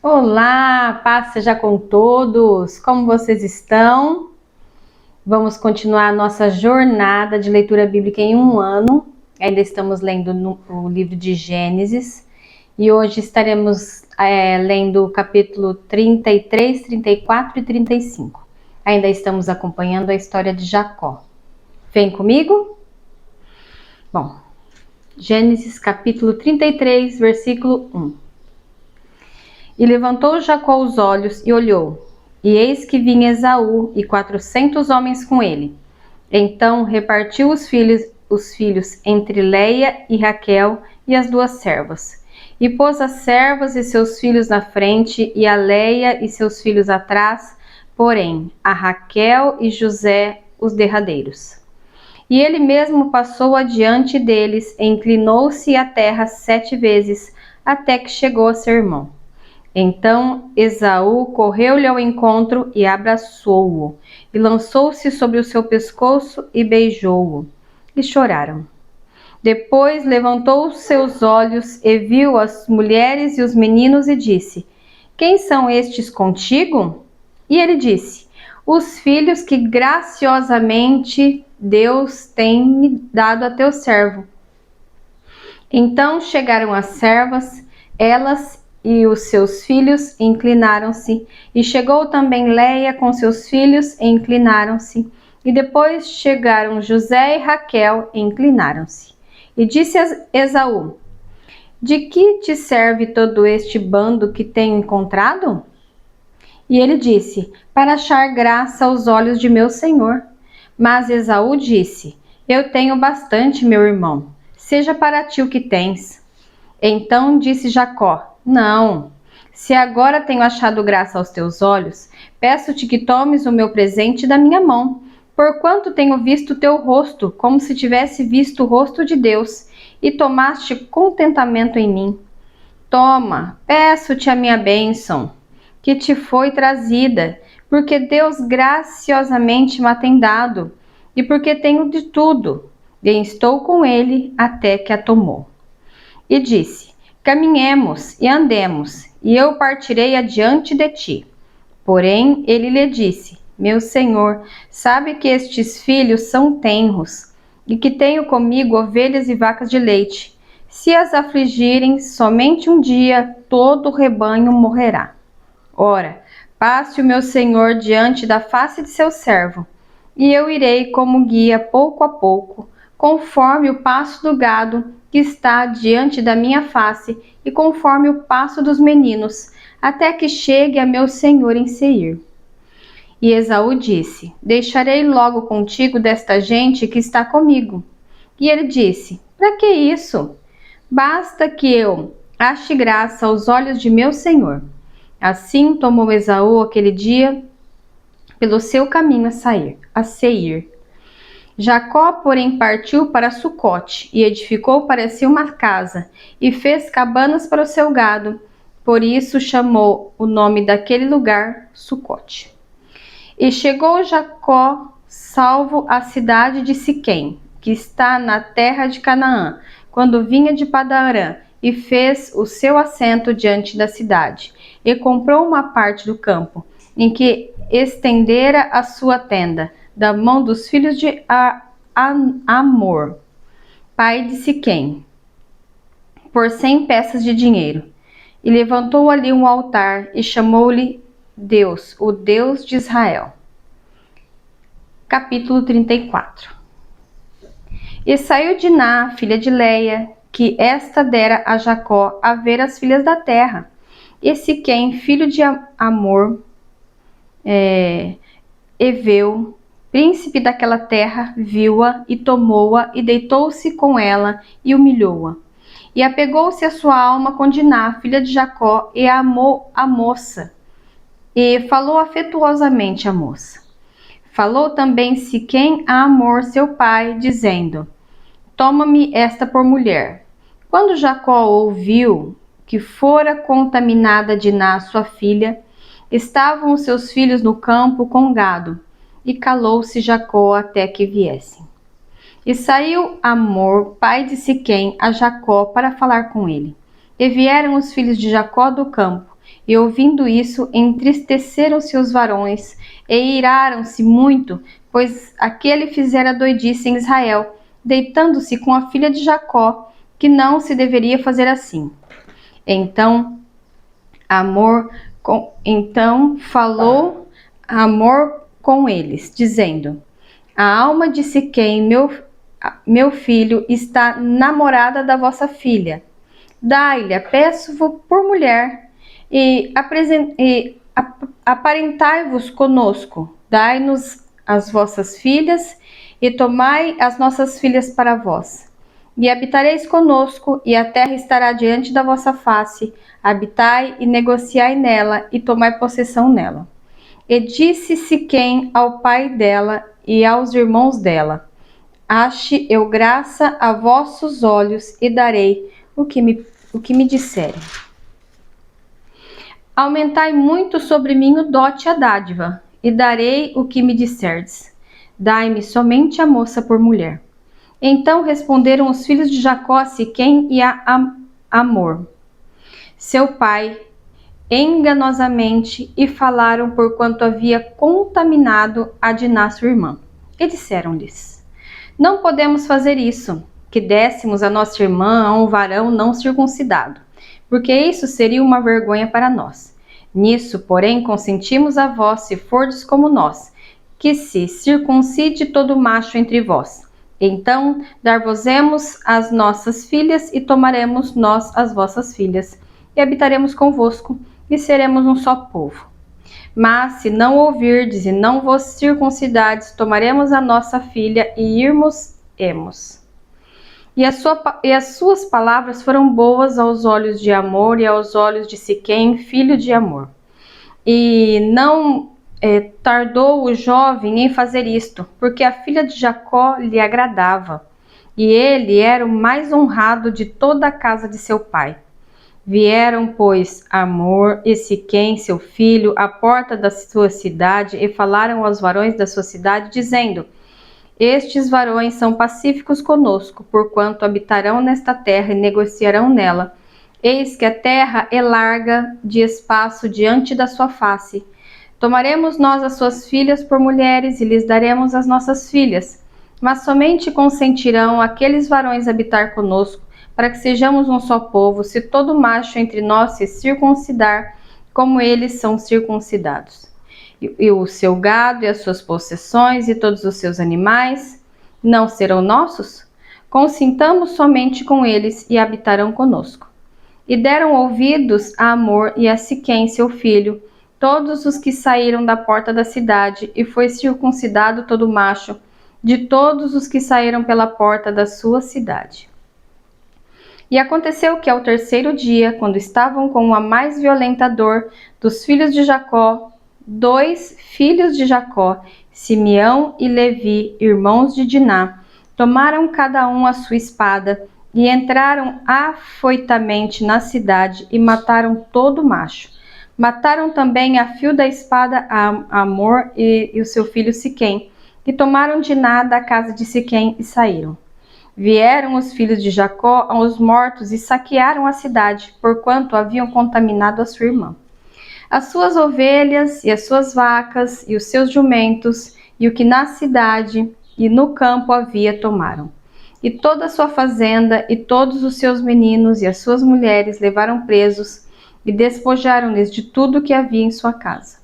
Olá, paz seja com todos. Como vocês estão? Vamos continuar a nossa jornada de leitura bíblica em um ano. Ainda estamos lendo o livro de Gênesis e hoje estaremos lendo o capítulo 33, 34 e 35. Ainda estamos acompanhando a história de Jacó. Vem comigo? Bom, Gênesis capítulo 33, versículo 1. E levantou Jacó os olhos e olhou, e eis que vinha Esaú e 400 homens com ele. Então repartiu os filhos entre Leia e Raquel e as duas servas. E pôs as servas e seus filhos na frente, e a Leia e seus filhos atrás, porém a Raquel e José os derradeiros. E ele mesmo passou adiante deles, e inclinou-se à terra 7 vezes, até que chegou a seu irmão. Então Esaú correu-lhe ao encontro e abraçou-o, e lançou-se sobre o seu pescoço e beijou-o. E choraram. Depois levantou os seus olhos e viu as mulheres e os meninos e disse: Quem são estes contigo? E ele disse: Os filhos que graciosamente Deus tem me dado a teu servo. Então chegaram as servas, elas e os seus filhos inclinaram-se, e chegou também Leia com seus filhos e inclinaram-se, e depois chegaram José e Raquel e inclinaram-se. E disse Esaú: De que te serve todo este bando que tenho encontrado? E ele disse: Para achar graça aos olhos de meu senhor. Mas Esaú disse: Eu tenho bastante, meu irmão, seja para ti o que tens. Então disse Jacó: Não, se agora tenho achado graça aos teus olhos, peço-te que tomes o meu presente da minha mão, porquanto tenho visto o teu rosto, como se tivesse visto o rosto de Deus, e tomaste contentamento em mim. Toma, peço-te a minha bênção, que te foi trazida, porque Deus graciosamente me tem dado, e porque tenho de tudo, e estou com ele até que a tomou. E disse: Caminhemos e andemos, e eu partirei adiante de ti. Porém, ele lhe disse: Meu senhor, sabe que estes filhos são tenros, e que tenho comigo ovelhas e vacas de leite. Se as afligirem, somente um dia todo o rebanho morrerá. Ora, passe o meu senhor diante da face de seu servo, e eu irei como guia pouco a pouco, conforme o passo do gado que está diante da minha face, e conforme o passo dos meninos, até que chegue a meu senhor em Seir. E Esaú disse: Deixarei logo contigo desta gente que está comigo. E ele disse: Para que isso? Basta que eu ache graça aos olhos de meu senhor. Assim tomou Esaú aquele dia pelo seu caminho a Seir. Jacó, porém, partiu para Sucote e edificou para si uma casa e fez cabanas para o seu gado. Por isso chamou o nome daquele lugar Sucote. E chegou Jacó salvo à cidade de Siquém, que está na terra de Canaã, quando vinha de Padarã, e fez o seu assento diante da cidade, e comprou uma parte do campo, em que estendera a sua tenda, da mão dos filhos de Amor, pai de Siquém, por 100 peças de dinheiro. E levantou ali um altar, e chamou-lhe Deus, o Deus de Israel. Capítulo 34. E saiu Diná, filha de Leia, que esta dera a Jacó a ver as filhas da terra. E Siquém, filho de Amor, Eveu, príncipe daquela terra, viu-a e tomou-a e deitou-se com ela e humilhou-a. E apegou-se a sua alma com Diná, filha de Jacó, e amou a moça, e falou afetuosamente a moça. Falou também Siquém a Amor, seu pai, dizendo: Toma-me esta por mulher. Quando Jacó ouviu que fora contaminada Diná, sua filha, estavam os seus filhos no campo com gado, e calou-se Jacó até que viessem. E saiu Amor, pai de Siquém, a Jacó para falar com ele. E vieram os filhos de Jacó do campo, E ouvindo isso, entristeceram-se os varões e iraram-se muito, pois aquele fizera doidice em Israel, deitando-se com a filha de Jacó, que não se deveria fazer assim. Então falou Amor com eles, dizendo: a alma de Siquém, meu filho, está namorada da vossa filha. Dai-lhe, peço-vos por mulher, e aparentai-vos conosco. Dai-nos as vossas filhas, e tomai as nossas filhas para vós. E habitareis conosco, e a terra estará diante da vossa face. Habitai e negociai nela, e tomai possessão nela. E disse Siquém ao pai dela e aos irmãos dela: ache eu graça a vossos olhos, e darei o que me disserem. Aumentai muito sobre mim o dote e a dádiva, e darei o que me disserdes. Dai-me somente a moça por mulher. Então responderam os filhos de Jacó a Siquém e a Amor, seu pai, enganosamente, e falaram porquanto havia contaminado a Diná sua irmã. E disseram-lhes: não podemos fazer isso, que dessemos a nossa irmã a um varão não circuncidado, porque isso seria uma vergonha para nós. Nisso, porém, consentimos a vós, se fordes como nós, que se circuncide todo macho entre vós. Então dar-vos-emos as nossas filhas, e tomaremos nós as vossas filhas, e habitaremos convosco, e seremos um só povo. Mas se não ouvirdes e não vos circuncidades, tomaremos a nossa filha e irmos-emos. E as suas palavras foram boas aos olhos de Amor e aos olhos de Siquém, filho de Amor. E não tardou o jovem em fazer isto, porque a filha de Jacó lhe agradava, e ele era o mais honrado de toda a casa de seu pai. Vieram, pois, Amor e Siquém, seu filho, à porta da sua cidade, e falaram aos varões da sua cidade, dizendo: estes varões são pacíficos conosco, porquanto habitarão nesta terra e negociarão nela. Eis que a terra é larga de espaço diante da sua face. Tomaremos nós as suas filhas por mulheres, e lhes daremos as nossas filhas. Mas somente consentirão aqueles varões habitar conosco, para que sejamos um só povo, se todo macho entre nós se circuncidar, como eles são circuncidados. E o seu gado e as suas possessões e todos os seus animais não serão nossos? Consintamos somente com eles, e habitarão conosco. E deram ouvidos a Amor e a Siquém, seu filho, todos os que saíram da porta da cidade, e foi circuncidado todo macho, de todos os que saíram pela porta da sua cidade. E aconteceu que ao terceiro dia, quando estavam com a mais violenta dor dos filhos de Jacó, 2 filhos de Jacó, Simeão e Levi, irmãos de Diná, tomaram cada um a sua espada e entraram afoitamente na cidade e mataram todo macho. Mataram também a fio da espada a Amor e o seu filho Siquém, e tomaram Diná da casa de Siquém e saíram. Vieram os filhos de Jacó aos mortos e saquearam a cidade, porquanto haviam contaminado a sua irmã. As suas ovelhas e as suas vacas e os seus jumentos e o que na cidade e no campo havia tomaram. E toda a sua fazenda e todos os seus meninos e as suas mulheres levaram presos e despojaram-lhes de tudo o que havia em sua casa.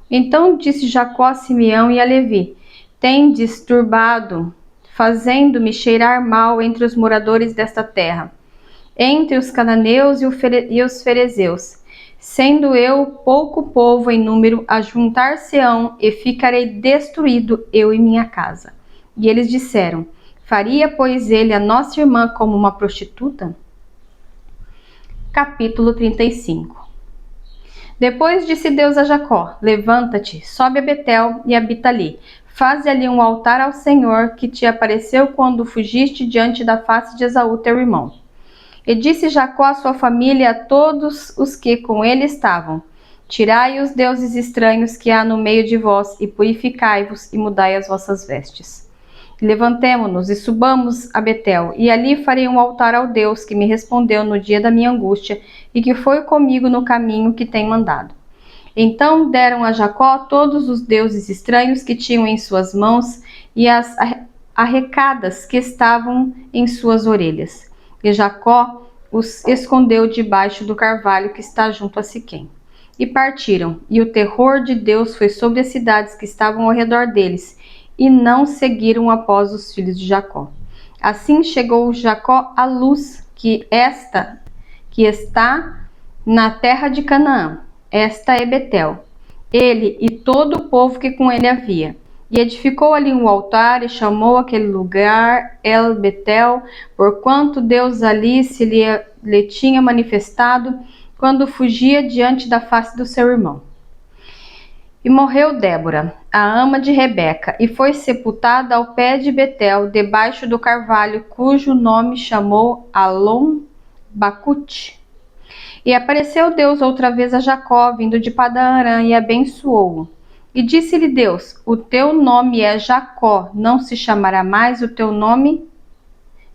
Então disse Jacó a Simeão e a Levi: tendes turbado, fazendo-me cheirar mal entre os moradores desta terra, entre os cananeus e os ferezeus, sendo eu pouco povo em número, ajuntar-se-ão, e ficarei destruído eu e minha casa. E eles disseram: faria, pois, ele a nossa irmã como uma prostituta? Capítulo 35. Depois disse Deus a Jacó: levanta-te, sobe a Betel e habita ali. Faze ali um altar ao Senhor, que te apareceu quando fugiste diante da face de Esaú teu irmão. E disse Jacó à sua família e a todos os que com ele estavam: tirai os deuses estranhos que há no meio de vós, e purificai-vos, e mudai as vossas vestes. Levantemo-nos e subamos a Betel, e ali farei um altar ao Deus que me respondeu no dia da minha angústia e que foi comigo no caminho que tem mandado. Então deram a Jacó todos os deuses estranhos que tinham em suas mãos e as arrecadas que estavam em suas orelhas. E Jacó os escondeu debaixo do carvalho que está junto a Siquém. E partiram, e o terror de Deus foi sobre as cidades que estavam ao redor deles, e não seguiram após os filhos de Jacó. Assim chegou Jacó à luz que está na terra de Canaã. Esta é Betel, ele e todo o povo que com ele havia. E edificou ali um altar e chamou aquele lugar El Betel, porquanto Deus ali se lhe tinha manifestado quando fugia diante da face do seu irmão. E morreu Débora, a ama de Rebeca, e foi sepultada ao pé de Betel, debaixo do carvalho, cujo nome chamou Alon-Bacute. E apareceu Deus outra vez a Jacó, vindo de Padã-Arã, e abençoou-o. E disse-lhe Deus: o teu nome é Jacó, não se chamará mais o teu nome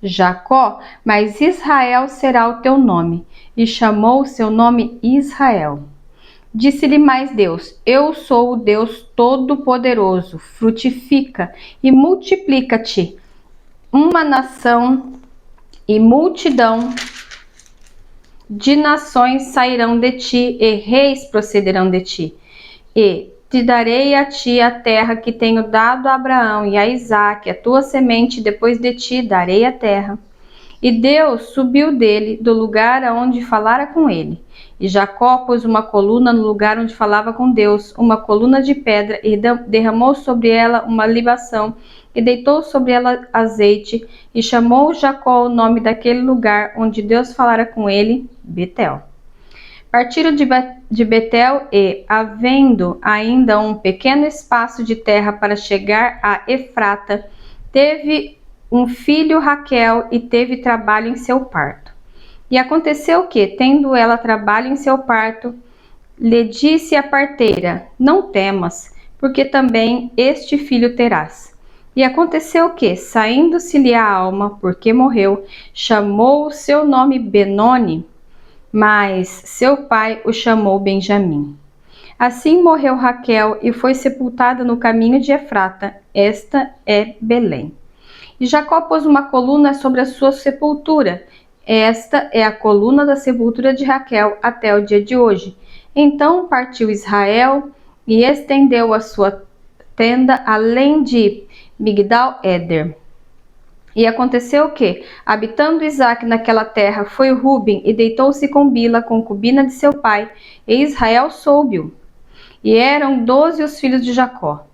Jacó, mas Israel será o teu nome. E chamou o seu nome Israel. Disse-lhe mais Deus: eu sou o Deus Todo-Poderoso, frutifica e multiplica-te. Uma nação e multidão de nações sairão de ti, e reis procederão de ti. E te darei a ti a terra que tenho dado a Abraão e a Isaque, a tua semente, depois de ti darei a terra. E Deus subiu dele, do lugar aonde falara com ele. E Jacó pôs uma coluna no lugar onde falava com Deus, uma coluna de pedra, e derramou sobre ela uma libação, e deitou sobre ela azeite, e chamou Jacó o nome daquele lugar onde Deus falara com ele, Betel. Partiram de Betel e, havendo ainda um pequeno espaço de terra para chegar a Efrata, teve um filho Raquel e teve trabalho em seu parto. E aconteceu que, tendo ela trabalho em seu parto, lhe disse a parteira: não temas, porque também este filho terás. E aconteceu que, saindo-se-lhe a alma, porque morreu, chamou o seu nome Benoni, mas seu pai o chamou Benjamim. Assim morreu Raquel e foi sepultada no caminho de Efrata, esta é Belém. E Jacó pôs uma coluna sobre a sua sepultura. Esta é a coluna da sepultura de Raquel até o dia de hoje. Então partiu Israel e estendeu a sua tenda além de Migdal-Éder. E aconteceu que, habitando Isaque naquela terra, foi Ruben e deitou-se com Bila, concubina de seu pai, e Israel soube-o. E eram 12 os filhos de Jacó.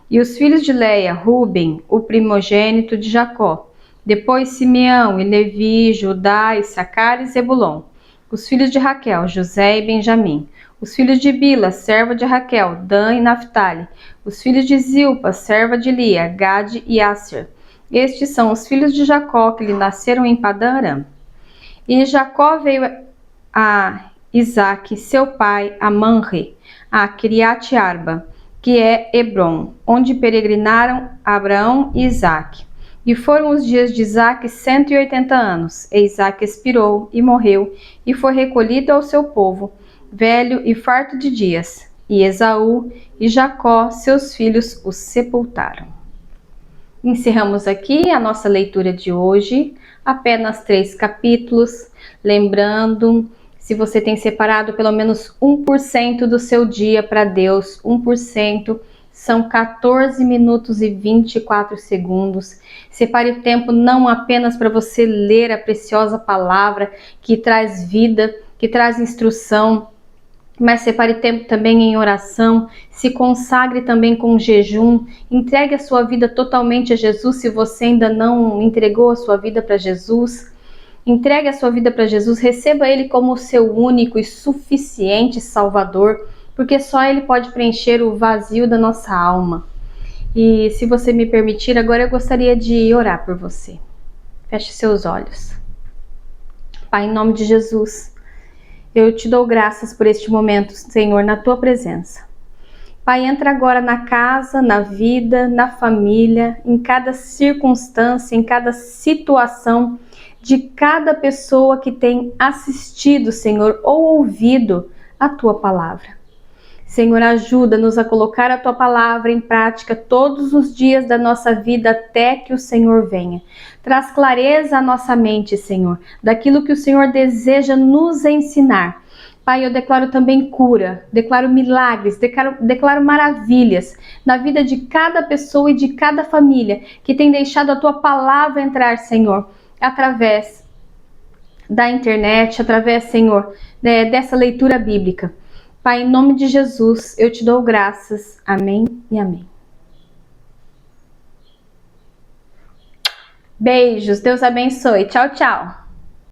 E os filhos de Leia, Ruben, o primogênito de Jacó. Depois Simeão e Levi, Judá, Issacar e Zebulon. Os filhos de Raquel, José e Benjamim. Os filhos de Bila, serva de Raquel, Dan e Naphtali. Os filhos de Zilpa, serva de Lia, Gade e Asser. Estes são os filhos de Jacó que lhe nasceram em Padã-Arã. E Jacó veio a Isaque, seu pai, a Manre, a Kiriat-Arba, que é Hebron, onde peregrinaram Abraão e Isaque. E foram os dias de Isaque 180 anos. E Isaque expirou e morreu, e foi recolhido ao seu povo, velho e farto de dias. E Esaú e Jacó, seus filhos, os sepultaram. Encerramos aqui a nossa leitura de hoje, apenas 3 capítulos. Lembrando, se você tem separado pelo menos 1% do seu dia para Deus, 1% são 14 minutos e 24 segundos. Separe o tempo não apenas para você ler a preciosa palavra que traz vida, que traz instrução, mas separe tempo também em oração, se consagre também com jejum, entregue a sua vida totalmente a Jesus se você ainda não entregou a sua vida para Jesus. Entregue a sua vida para Jesus, receba Ele como o seu único e suficiente Salvador, porque só Ele pode preencher o vazio da nossa alma. E se você me permitir, agora eu gostaria de orar por você. Feche seus olhos. Pai, em nome de Jesus, eu te dou graças por este momento, Senhor, na tua presença. Pai, entra agora na casa, na vida, na família, em cada circunstância, em cada situação de cada pessoa que tem assistido, Senhor, ou ouvido a Tua palavra. Senhor, ajuda-nos a colocar a Tua palavra em prática todos os dias da nossa vida até que o Senhor venha. Traz clareza à nossa mente, Senhor, daquilo que o Senhor deseja nos ensinar. Pai, eu declaro também cura, declaro milagres, declaro maravilhas na vida de cada pessoa e de cada família que tem deixado a Tua palavra entrar, Senhor, através da internet, através, Senhor, dessa leitura bíblica. Pai, em nome de Jesus, eu te dou graças. Amém e amém. Beijos, Deus abençoe. Tchau, tchau.